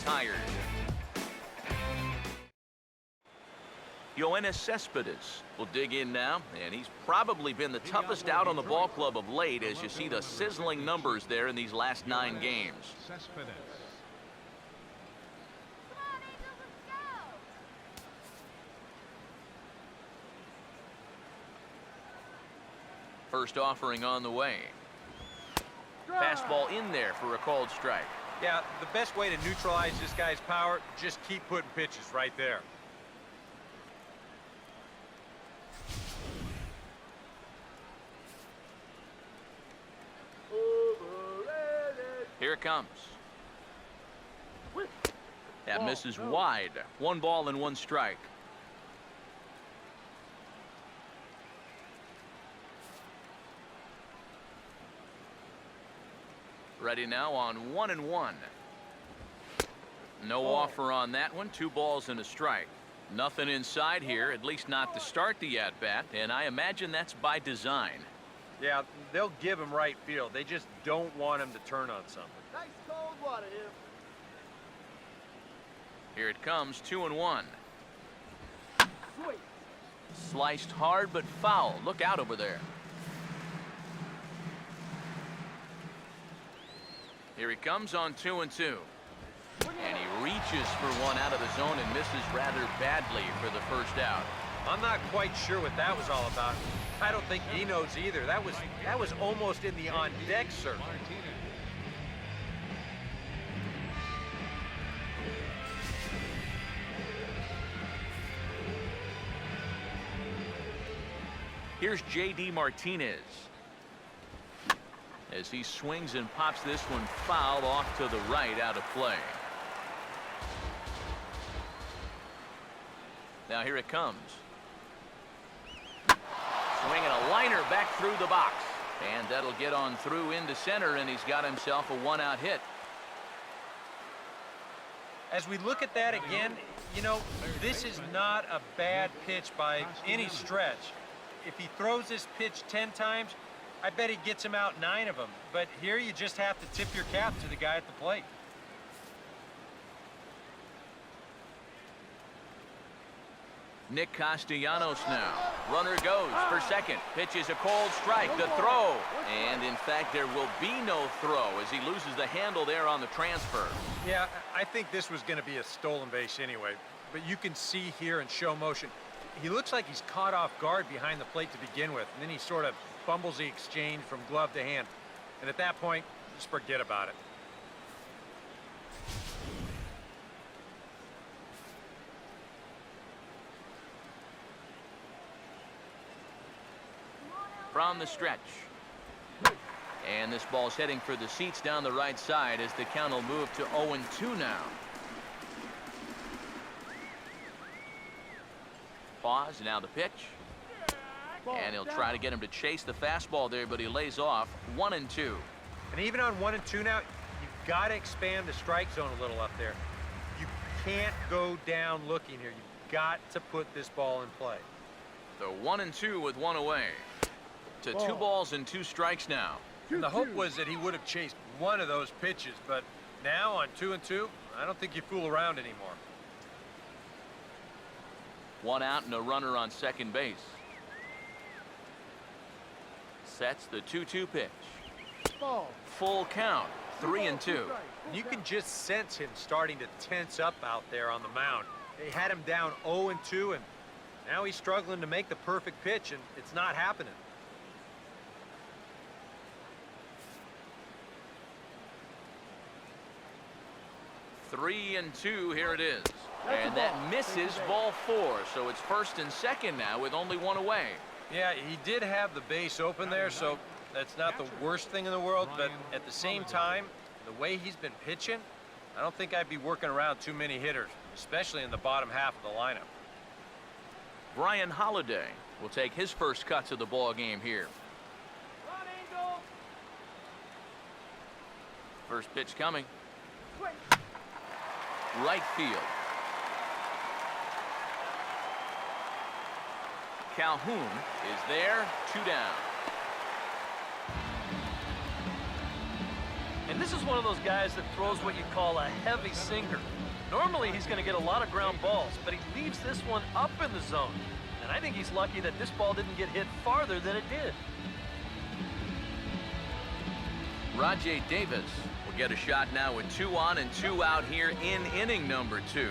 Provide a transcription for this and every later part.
retired. Yoenis Cespedes will dig in now, and he's probably been the toughest out on the ball club of late as you see the sizzling numbers there in these last 9 games. First offering on the way. Fastball in there for a called strike. Yeah, the best way to neutralize this guy's power, just keep putting pitches right there. Here it comes. That misses wide. 1 ball and 1 strike. Ready now on 1-1. No offer on that one. 2 balls and a strike. Nothing inside here, at least not to start the at-bat, and I imagine that's by design. Yeah, they'll give him right field. They just don't want him to turn on something. Nice cold water here. Here it comes, 2-1. Sweet. Sliced hard but foul. Look out over there. Here he comes on 2-2. And he reaches for one out of the zone and misses rather badly for the first out. I'm not quite sure what that was all about. I don't think he knows either. That was almost in the on-deck circle. Here's J.D. Martinez. As he swings and pops this one foul off to the right, out of play. Now here it comes. Swinging a liner back through the box. And that'll get on through into center, and he's got himself a 1-out hit. As we look at that again, you know, this is not a bad pitch by any stretch. If he throws this pitch 10 times, I bet he gets him out 9 of them. But here you just have to tip your cap to the guy at the plate. Nick Castellanos now. Runner goes for second. Pitch is a cold strike. The throw. And in fact, there will be no throw as he loses the handle there on the transfer. Yeah, I think this was going to be a stolen base anyway. But you can see here in show motion, he looks like he's caught off guard behind the plate to begin with. And then he sort of fumbles the exchange from glove to hand. And at that point, just forget about it. From the stretch. And this ball's heading for the seats down the right side as the count will move to 0-2 now. Pause, now the pitch. And he'll try to get him to chase the fastball there, but he lays off. 1-2. And even on 1-2 now, you've got to expand the strike zone a little up there. You can't go down looking here. You've got to put this ball in play. So 1-2 with 1 away. To 2 balls and 2 strikes now. And the hope was that he would have chased one of those pitches, but now on 2-2, I don't think you fool around anymore. 1 out and a runner on second base. Sets the 2-2 pitch. Ball. Full count. 3-2. You can just sense him starting to tense up out there on the mound. They had him down 0-2, and now he's struggling to make the perfect pitch, and it's not happening. Three and 2, here it is. And that misses ball 4, so it's first and second now with only 1 away. Yeah, he did have the base open there, so that's not the worst thing in the world, but at the same time, the way he's been pitching, I don't think I'd be working around too many hitters, especially in the bottom half of the lineup. Brian Holiday will take his first cuts of the ball game here. First pitch coming. Right field. Calhoun is there, 2 down. And And this is one of those guys that throws what you call a heavy sinker. Normally, he's going to get a lot of ground balls, but he leaves this one up in the zone. And I think he's lucky that this ball didn't get hit farther than it did. Rajay Davis will get a shot now with 2 on and 2 out here in inning number 2.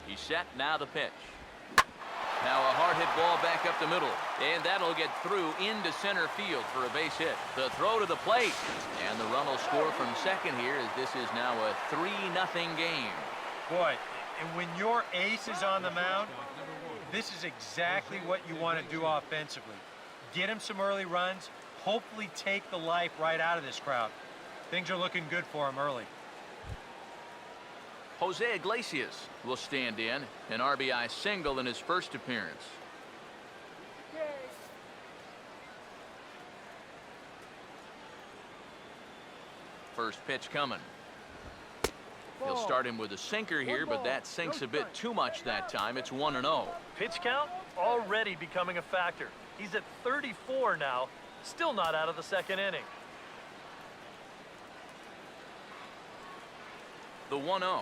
He's set, now the pitch. Now a hard hit ball back up the middle, and that'll get through into center field for a base hit. The throw to the plate, and the run will score from second here as this is now a 3-0 game. Boy, and when your ace is on the mound, this is exactly what you want to do offensively. Get him some early runs, hopefully take the life right out of this crowd. Things are looking good for him early. Jose Iglesias will stand in, an RBI single in his first appearance. First pitch coming. He'll start him with a sinker here, but that sinks a bit too much that time. It's 1-0. Pitch count already becoming a factor. He's at 34 now, still not out of the second inning. The 1-0.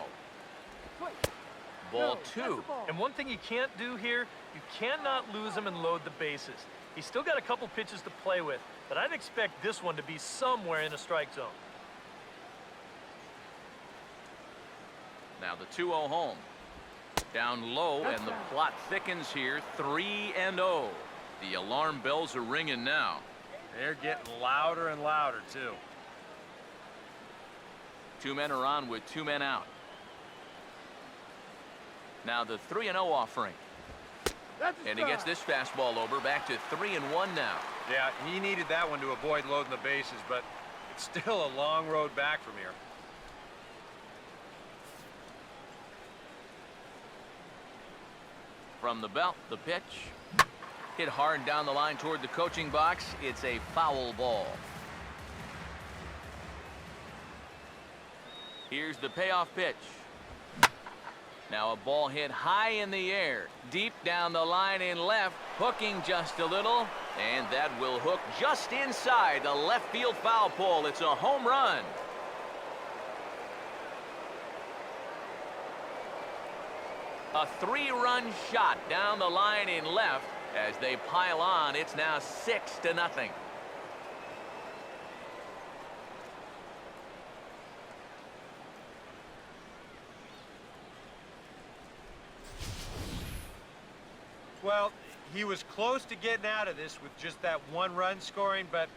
Ball 2. And one thing you can't do here, you cannot lose him and load the bases. He's still got a couple pitches to play with, but I'd expect this one to be somewhere in a strike zone. Now the 2-0 home. Down low, and the plot thickens here. 3-0. The alarm bells are ringing now. They're getting louder and louder, too. 2 men are on with 2 men out. Now the 3-0 offering. And he gets this fastball over, back to 3-1 now. Yeah, he needed that one to avoid loading the bases, but it's still a long road back from here. From the belt, the pitch. Hit hard down the line toward the coaching box. It's a foul ball. Here's the payoff pitch. Now a ball hit high in the air, deep down the line in left, hooking just a little, and that will hook just inside the left field foul pole. It's a home run. A 3-run shot down the line in left. As they pile on, it's now 6-0. Well, he was close to getting out of this with just that 1 run scoring, but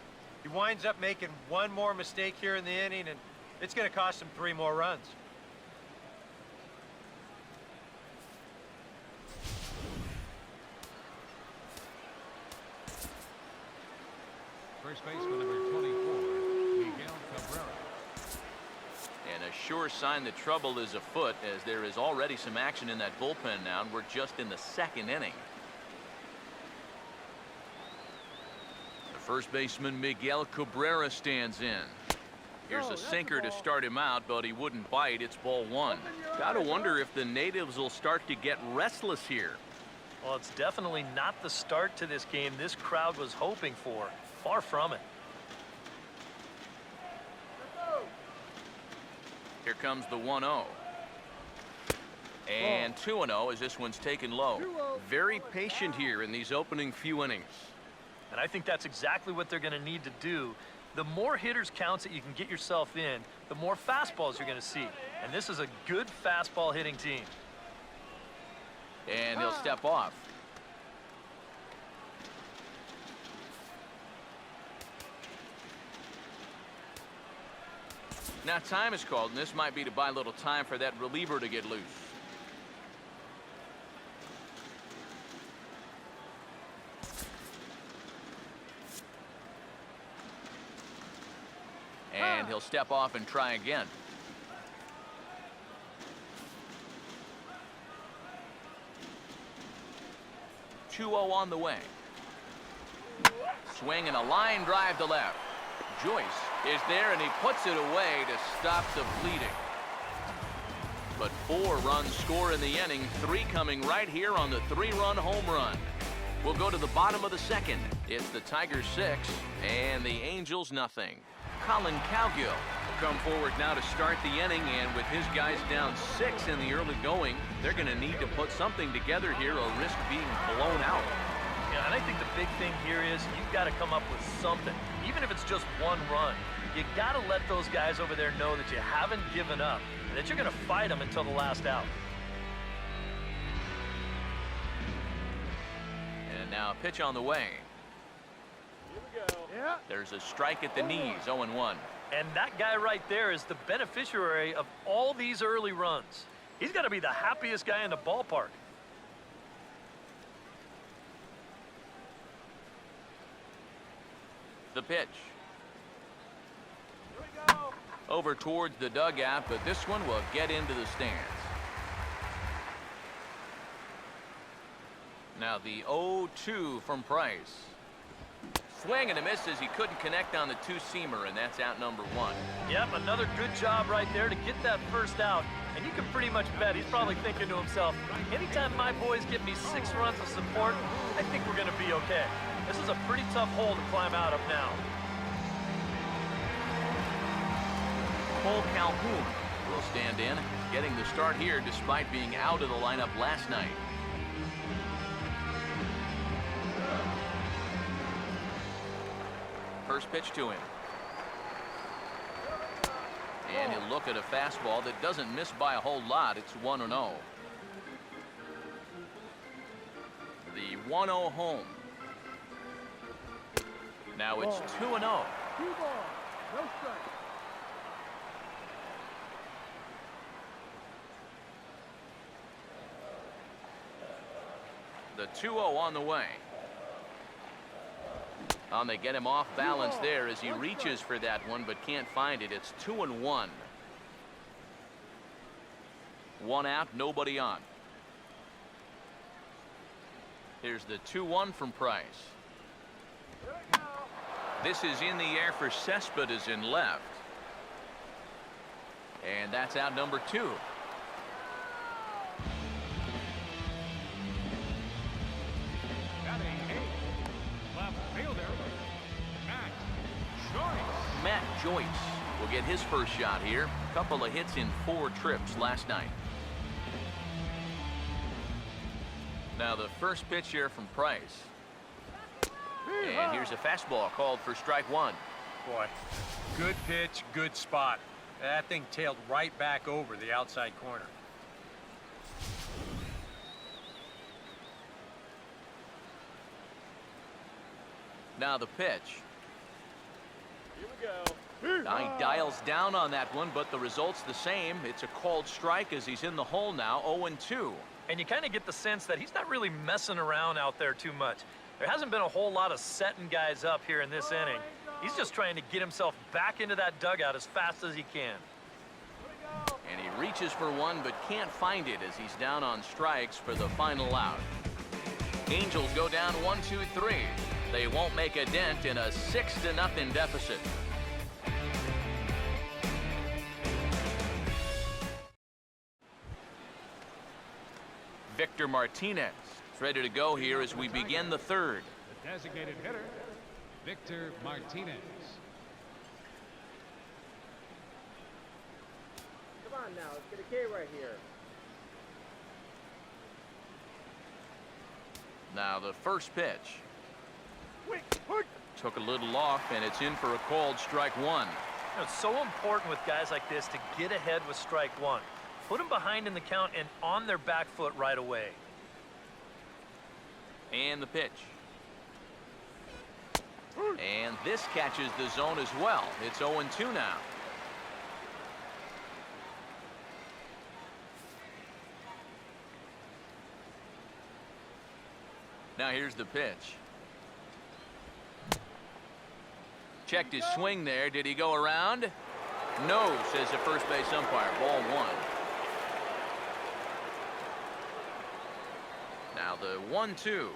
he winds up making 1 more mistake here in the inning, and it's going to cost him 3 more runs. First baseman number 24, Miguel Cabrera. And a sure sign that trouble is afoot, as there is already some action in that bullpen now, and we're just in the 2nd inning. The first baseman Miguel Cabrera stands in. Here's a sinker to start him out, but he wouldn't bite. It's ball 1. Gotta wonder if the natives will start to get restless here. Well, it's definitely not the start to this game this crowd was hoping for. Far from it. Here comes the 1-0. And 2-0 as this one's taken low. Very patient here in these opening few innings. And I think that's exactly what they're going to need to do. The more hitters counts that you can get yourself in, the more fastballs you're going to see. And this is a good fastball hitting team. And he'll step off. Now time is called, and this might be to buy a little time for that reliever to get loose. And he'll step off and try again. Two 2-0 on the way. Swing and a line drive to left. Joyce is there, and he puts it away to stop the bleeding. But 4 runs score in the inning, 3 coming right here on the 3-run home run. We'll go to the bottom of the second. It's the Tigers 6 and the Angels nothing. Colin Cowgill will come forward now to start the inning, and with his guys down 6 in the early going, they're going to need to put something together here or risk being blown out. Yeah, and I think the big thing here is you've got to come up with something, even if it's just one run. You got to let those guys over there know that you haven't given up and that you're going to fight them until the last out. And now a pitch on the way. Here we go. Yeah. There's a strike at the knees, 0-1. And that guy right there is the beneficiary of all these early runs. He's got to be the happiest guy in the ballpark. The pitch. Here we go. Over towards the dugout, but this one will get into the stands. Now the 0-2 from Price. Swing and a miss as he couldn't connect on the two-seamer, and that's out number 1. Yep, another good job right there to get that first out. And you can pretty much bet he's probably thinking to himself, anytime my boys give me 6 runs of support, I think we're going to be okay. This is a pretty tough hole to climb out of now. Cole Calhoun will stand in, getting the start here despite being out of the lineup last night. First pitch to him. And he'll look at a fastball that doesn't miss by a whole lot. It's 1-0. The 1-0 home. Now it's 2-0. 2 balls. No strike. The 2-0 on the way. They get him off balance there as he reaches for that one but can't find it. It's 2-1. 1 out, nobody on. Here's the 2-1 from Price. Here we go. This is in the air for Cespedes in left. And that's out number 2. Batting 8th, left fielder, Matt Joyce. Matt Joyce will get his first shot here. Couple of hits in 4 trips last night. Now the first pitch here from Price. And here's a fastball called for strike 1. Boy, good pitch, good spot. That thing tailed right back over the outside corner. Now the pitch. Here we go. Now he dials down on that one, but the result's the same. It's a called strike as he's in the hole now, 0-2. And you kind of get the sense that he's not really messing around out there too much. There hasn't been a whole lot of setting guys up here in this inning. He's just trying to get himself back into that dugout as fast as he can. And he reaches for one but can't find it as he's down on strikes for the final out. Angels go down 1-2-3. They won't make a dent in a 6-0 deficit. Victor Martinez is ready to go here as we begin the third. The designated hitter, Victor Martinez. Come on now, let's get a K right here. Now the first pitch. Took a little off, and it's in for a called strike 1. You know, it's so important with guys like this to get ahead with strike 1. Put them behind in the count and on their back foot right away. And the pitch. And this catches the zone as well. It's 0-2 now. Now here's the pitch. Checked his swing there. Did he go around? No, says the first base umpire. Ball 1. Now the 1-2.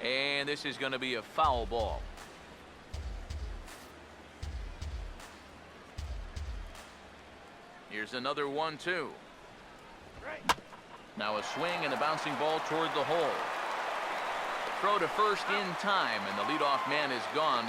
And this is going to be a foul ball. Here's another 1-2. Now a swing and a bouncing ball toward the hole. throw to first in time, and the leadoff man is gone.